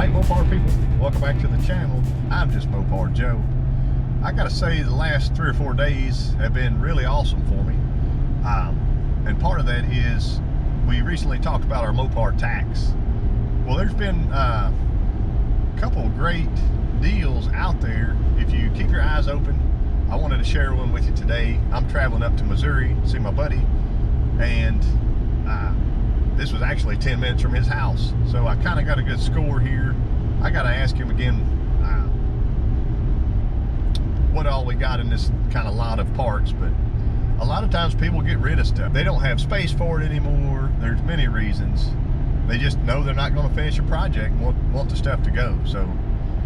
Alright, Mopar people, welcome back to the channel. I'm just Mopar Joe. I gotta say the last 3 or 4 days have been really awesome for me. And part of that is we recently talked about our Mopar tax. Well, there's been a couple of great deals out there. If you keep your eyes open, I wanted to share one with you today. I'm traveling up to Missouri to see my buddy, and this was actually 10 minutes from his house. So I kind of got a good score here. I got to ask him again what all we got in this kind of lot of parts, but a lot of times people get rid of stuff. They don't have space for it anymore. There's many reasons. They just know they're not going to finish a project and want the stuff to go. So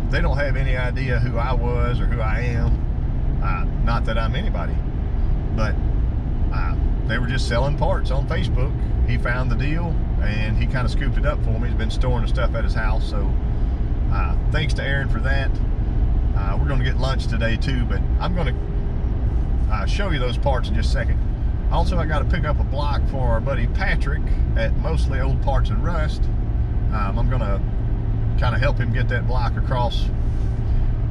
they don't have any idea who I was or who I am. Not that I'm anybody, but they were just selling parts on Facebook. He found the deal and he kind of scooped it up for me. He's been storing the stuff at his house, so thanks to Aaron for that. We're going to get lunch today too, but I'm going to show you those parts in just a second. Also, I got to pick up a block for our buddy Patrick at Mostly Old Parts and Rust. I'm going to kind of help him get that block across,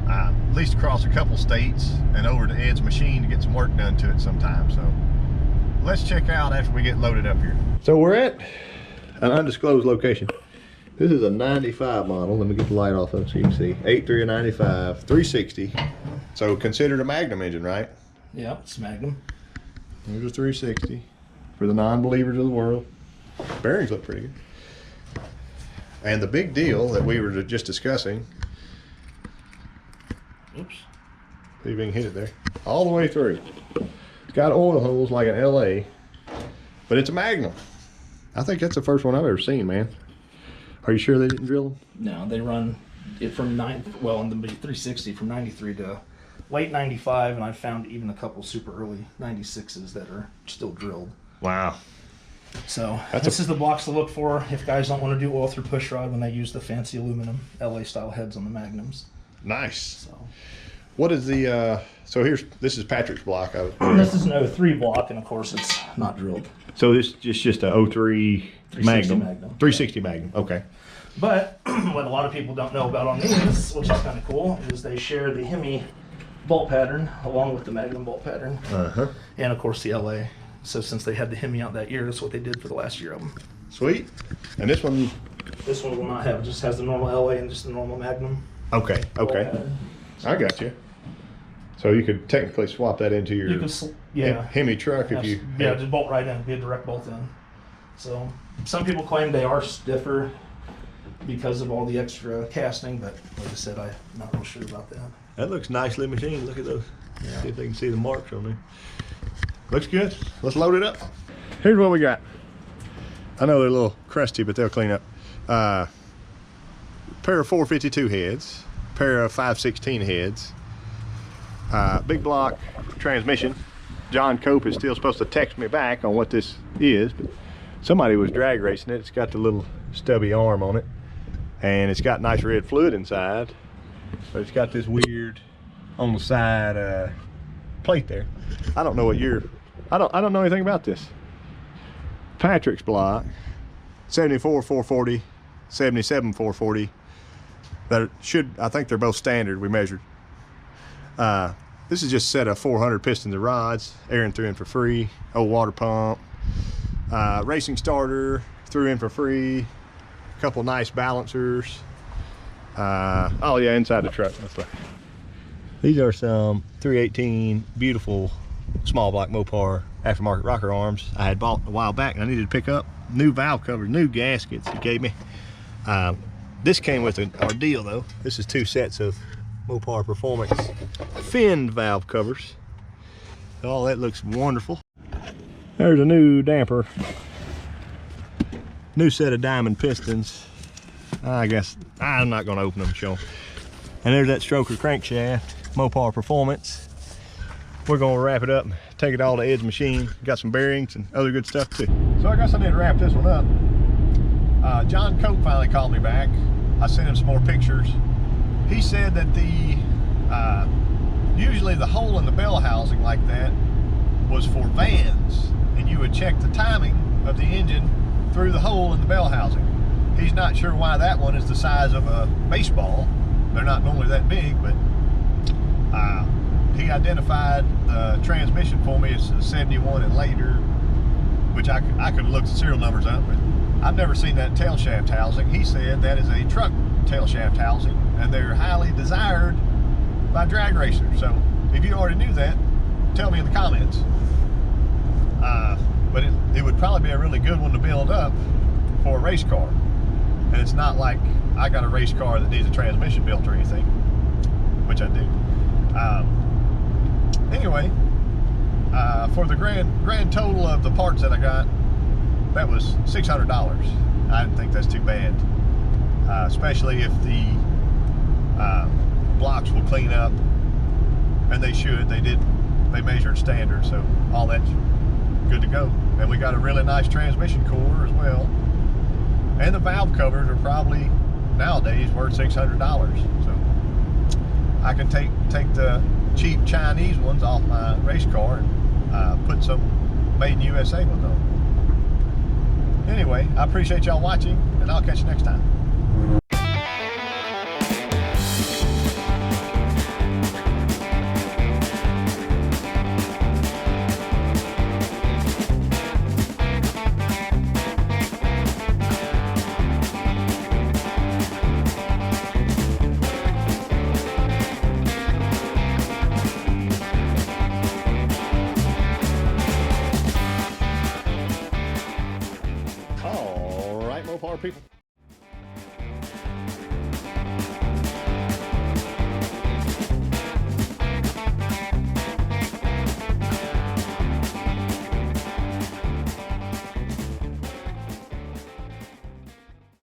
at least across a couple states and over to Ed's machine to get some work done to it sometime. So let's check out after we get loaded up here. So we're at an undisclosed location. This is a 95 model. Let me get the light off of it so you can see. 8.3 of 95, 360. So considered a Magnum engine, right? Yeah, it's Magnum. There's a 360 for the non-believers of the world. Bearings look pretty good. And the big deal that we were just discussing. Oops. See if we can hit it there. All the way through. It's got oil holes like an LA, but it's a Magnum. I think that's the first one I've ever seen, man. Are you sure they didn't drill them? No, they run it from in the 360 from 93 to late 95, and I found even a couple super early 96s that are still drilled. Wow. So this is the blocks to look for if guys don't want to do oil through push rod when they use the fancy aluminum LA style heads on the Magnums. Nice. So what is the this is Patrick's block. This is an 03 block, and of course it's not drilled. So this is just a 03 Magnum. 360 Magnum. Okay. But what a lot of people don't know about on these, which is kind of cool, is they share the Hemi bolt pattern along with the Magnum bolt pattern, and of course the LA. So since they had the Hemi out that year, that's what they did for the last year of them. Sweet. And this one will not have. It just has the normal LA and just the normal Magnum. Okay. I got you. So you could technically swap that into your Hemi truck if you... Yeah, just bolt right in. Be a direct bolt in. So some people claim they are stiffer because of all the extra casting, but like I said, I'm not real sure about that. That looks nicely machined. Look at those. Yeah. See if they can see the marks on there. Looks good. Let's load it up. Here's what we got. I know they're a little crusty, but they'll clean up. Pair of 452 heads, pair of 516 heads, big block transmission. John Cope is still supposed to text me back on what this is, but somebody was drag racing it. It's got the little stubby arm on it, and it's got nice red fluid inside, but it's got this weird on the side plate there. I don't know what I don't know anything about this. Patrick's block, 74 440, 77 440. I think they're both standard. We measured. This is just a set of 400 pistons and rods. Aaron threw in for free. Old water pump, racing starter threw in for free. A couple nice balancers. Oh yeah, inside the truck. That's right. These are some 318 beautiful small block Mopar aftermarket rocker arms I had bought a while back, and I needed to pick up. New valve covers, new gaskets he gave me. This came with our deal though. This is 2 sets of Mopar Performance fin valve covers. Oh, that looks wonderful. There's a new damper. New set of diamond pistons. I guess I'm not going to open them and show them. And there's that stroker crankshaft, Mopar Performance. We're going to wrap it up and take it all to Ed's machine. Got some bearings and other good stuff too. So I guess I need to wrap this one up. John Cope finally called me back. I sent him some more pictures. He said that usually the hole in the bell housing like that was for vans, and you would check the timing of the engine through the hole in the bell housing. he's not sure why that one is the size of a baseball. They're not normally that big, but he identified the transmission for me as a 71 and later, which I could look the serial numbers up, but I've never seen that tail shaft housing. He said that is a truck tail shaft housing, and they're highly desired by drag racers. So if you already knew that, tell me in the comments. But it would probably be a really good one to build up for a race car. And it's not like I got a race car that needs a transmission built or anything, which I do. Anyway, for the grand total of the parts that I got, that was $600. I didn't think that's too bad, especially if the blocks will clean up, and they should. They measured standard, so all that's good to go. And we got a really nice transmission core as well. And the valve covers are probably nowadays worth $600. So I can take the cheap Chinese ones off my race car and put some made in USA ones on. Anyway, I appreciate y'all watching, and I'll catch you next time. All right, Mopar people.